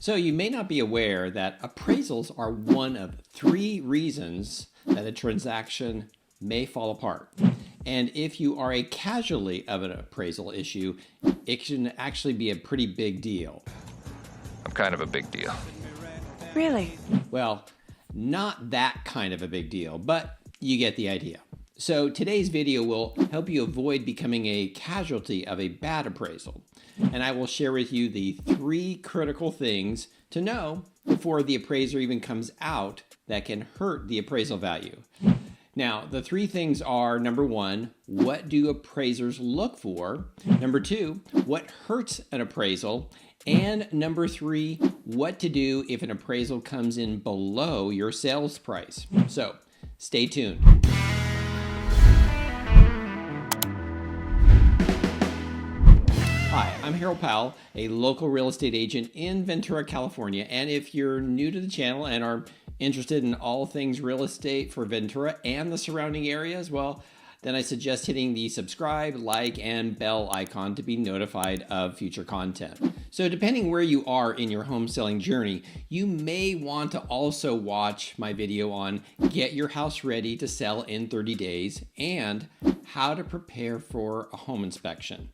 So you may not be aware that appraisals are one of 3 reasons that a transaction may fall apart. And if you are a casualty of an appraisal issue, it can actually be a pretty big deal. I'm kind of a big deal. Really? Well, not that kind of a big deal, but you get the idea. So today's video will help you avoid becoming a casualty of a bad appraisal. And I will share with you the 3 critical things to know before the appraiser even comes out that can hurt the appraisal value. Now, the 3 things are, number 1, what do appraisers look for? Number 2, what hurts an appraisal? And number 3, what to do if an appraisal comes in below your sales price. So, stay tuned. Hi, I'm Harold Powell, a local real estate agent in Ventura, California. And if you're new to the channel and are interested in all things real estate for Ventura and the surrounding areas, well, then I suggest hitting the subscribe, like, and bell icon to be notified of future content. So depending where you are in your home selling journey, you may want to also watch my video on get your house ready to sell in 30 days and how to prepare for a home inspection.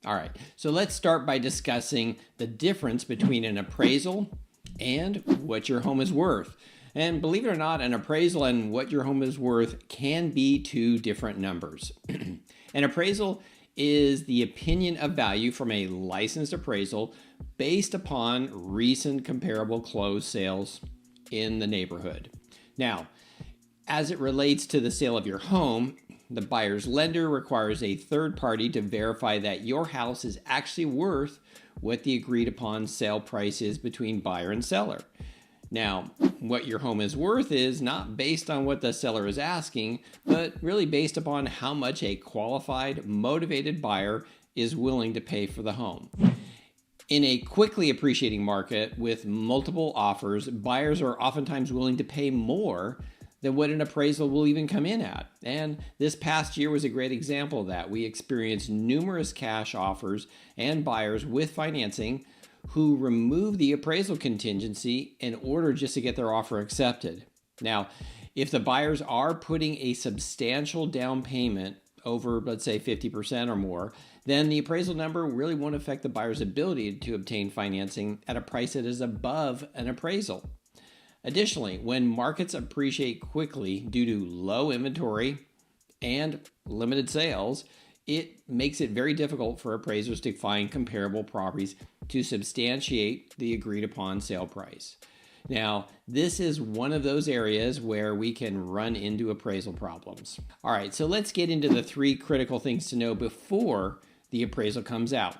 All right, so let's start by discussing the difference between an appraisal and what your home is worth. And believe it or not, an appraisal and what your home is worth can be 2 different numbers. An appraisal is the opinion of value from a licensed appraisal based upon recent comparable closed sales in the neighborhood. Now, as it relates to the sale of your home, the buyer's lender requires a third party to verify that your house is actually worth what the agreed upon sale price is between buyer and seller. Now, what your home is worth is not based on what the seller is asking, but really based upon how much a qualified, motivated buyer is willing to pay for the home. In a quickly appreciating market with multiple offers, buyers are oftentimes willing to pay more than what an appraisal will even come in at. And this past year was a great example of that. We experienced numerous cash offers and buyers with financing who removed the appraisal contingency in order just to get their offer accepted. Now, if the buyers are putting a substantial down payment over, let's say 50% or more, then the appraisal number really won't affect the buyer's ability to obtain financing at a price that is above an appraisal. Additionally, when markets appreciate quickly due to low inventory and limited sales, it makes it very difficult for appraisers to find comparable properties to substantiate the agreed upon sale price. Now, this is one of those areas where we can run into appraisal problems. All right, so let's get into the 3 critical things to know before the appraisal comes out.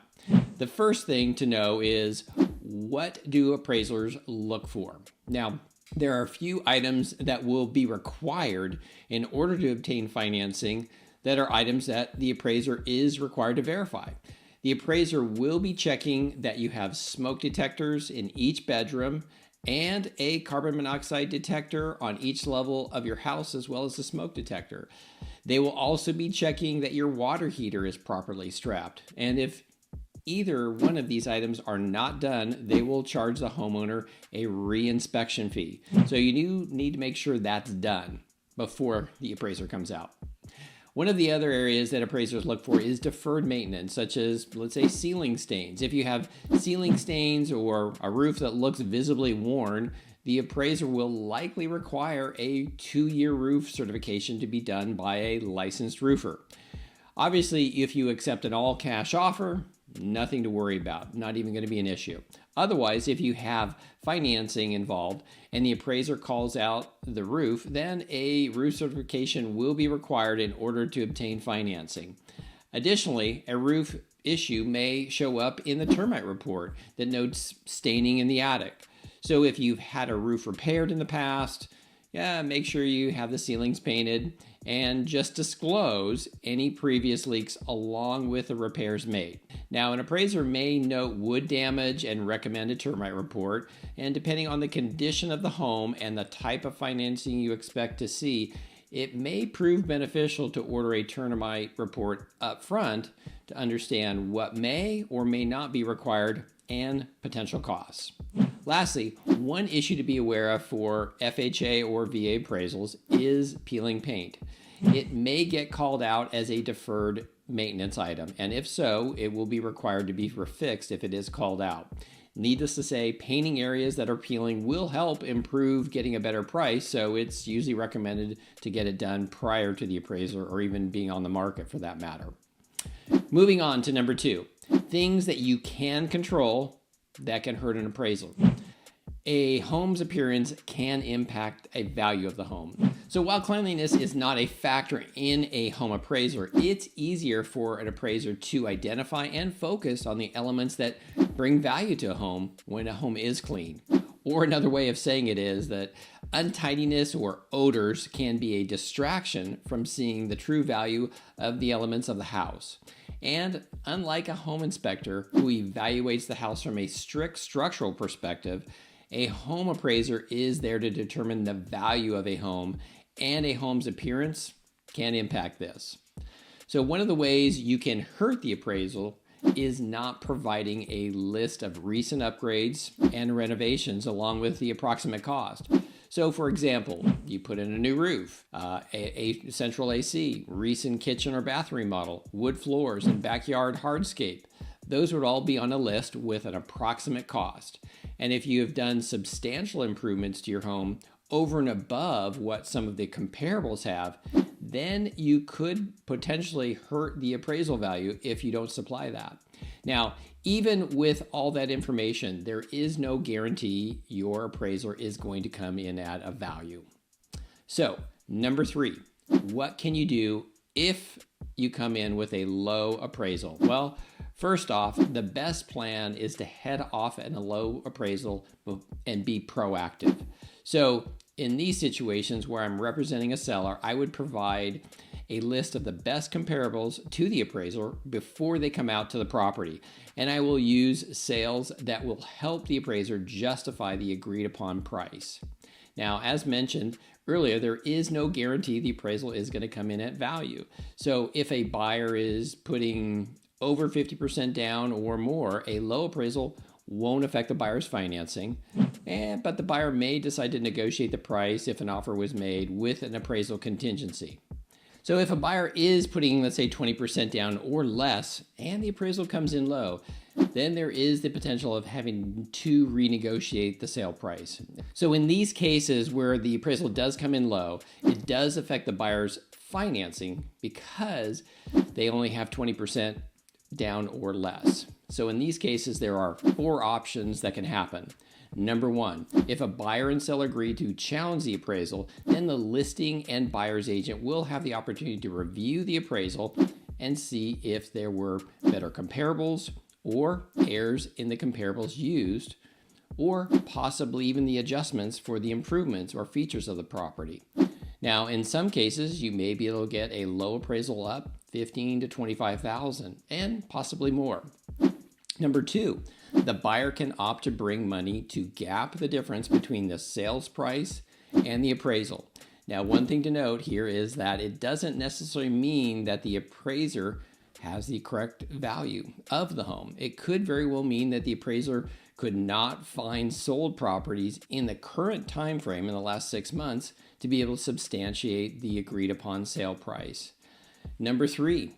The first thing to know is, what do appraisers look for? Now, there are a few items that will be required in order to obtain financing that are items that the appraiser is required to verify. The appraiser will be checking that you have smoke detectors in each bedroom and a carbon monoxide detector on each level of your house, as well as the smoke detector. They will also be checking that your water heater is properly strapped. And if either one of these items are not done, they will charge the homeowner a re-inspection fee. So you do need to make sure that's done before the appraiser comes out. One of the other areas that appraisers look for is deferred maintenance, such as, let's say, ceiling stains. If you have ceiling stains or a roof that looks visibly worn, the appraiser will likely require a 2-year roof certification to be done by a licensed roofer. Obviously, if you accept an all-cash offer, nothing to worry about, not even going to be an issue. Otherwise, if you have financing involved and the appraiser calls out the roof, then a roof certification will be required in order to obtain financing. Additionally, a roof issue may show up in the termite report that notes staining in the attic. So if you've had a roof repaired in the past, make sure you have the ceilings painted and just disclose any previous leaks along with the repairs made. Now, an appraiser may note wood damage and recommend a termite report, and depending on the condition of the home and the type of financing you expect to see, it may prove beneficial to order a termite report up front to understand what may or may not be required and potential costs. Lastly, one issue to be aware of for FHA or VA appraisals is peeling paint. It may get called out as a deferred maintenance item, and if so, it will be required to be fixed if it is called out. Needless to say, painting areas that are peeling will help improve getting a better price, so it's usually recommended to get it done prior to the appraiser or even being on the market for that matter. Moving on to number 2, things that you can control that can hurt an appraisal. A home's appearance can impact a value of the home. So while cleanliness is not a factor in a home appraiser, it's easier for an appraiser to identify and focus on the elements that bring value to a home when a home is clean. Or another way of saying it is that untidiness or odors can be a distraction from seeing the true value of the elements of the house. And unlike a home inspector who evaluates the house from a strict structural perspective, a home appraiser is there to determine the value of a home, and a home's appearance can impact this. So one of the ways you can hurt the appraisal is not providing a list of recent upgrades and renovations along with the approximate cost. So for example, you put in a new roof, a central AC, recent kitchen or bathroom remodel, wood floors, and backyard hardscape. Those would all be on a list with an approximate cost. And if you have done substantial improvements to your home over and above what some of the comparables have, then you could potentially hurt the appraisal value if you don't supply that. Now, even with all that information, there is no guarantee your appraiser is going to come in at a value. So, number 3, what can you do if you come in with a low appraisal? Well, first off, the best plan is to head off at a low appraisal and be proactive. So in these situations where I'm representing a seller, I would provide a list of the best comparables to the appraiser before they come out to the property. And I will use sales that will help the appraiser justify the agreed upon price. Now, as mentioned earlier, there is no guarantee the appraisal is going to come in at value. So if a buyer is putting over 50% down or more, a low appraisal won't affect the buyer's financing, but the buyer may decide to negotiate the price if an offer was made with an appraisal contingency. So if a buyer is putting, let's say, 20% down or less, and the appraisal comes in low, then there is the potential of having to renegotiate the sale price. So in these cases where the appraisal does come in low, it does affect the buyer's financing because they only have 20% down or less. So in these cases, there are 4 options that can happen. Number 1, if a buyer and seller agree to challenge the appraisal, then the listing and buyer's agent will have the opportunity to review the appraisal and see if there were better comparables or errors in the comparables used, or possibly even the adjustments for the improvements or features of the property. Now, in some cases, you may be able to get a low appraisal up $15,000 to $25,000 and possibly more. Number 2, the buyer can opt to bring money to gap the difference between the sales price and the appraisal. Now, one thing to note here is that it doesn't necessarily mean that the appraiser has the correct value of the home. It could very well mean that the appraiser could not find sold properties in the current time frame in the last 6 months to be able to substantiate the agreed upon sale price. Number 3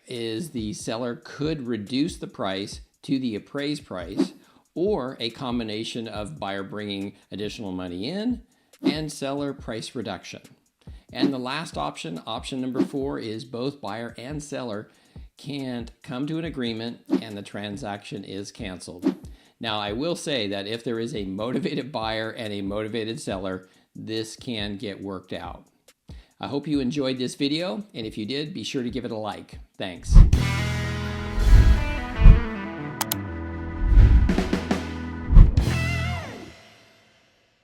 is the seller could reduce the price to the appraised price, or a combination of buyer bringing additional money in and seller price reduction. And the last option, option number 4, is both buyer and seller can't come to an agreement and the transaction is canceled. Now, I will say that if there is a motivated buyer and a motivated seller, this can get worked out. I hope you enjoyed this video, and if you did, be sure to give it a like. Thanks.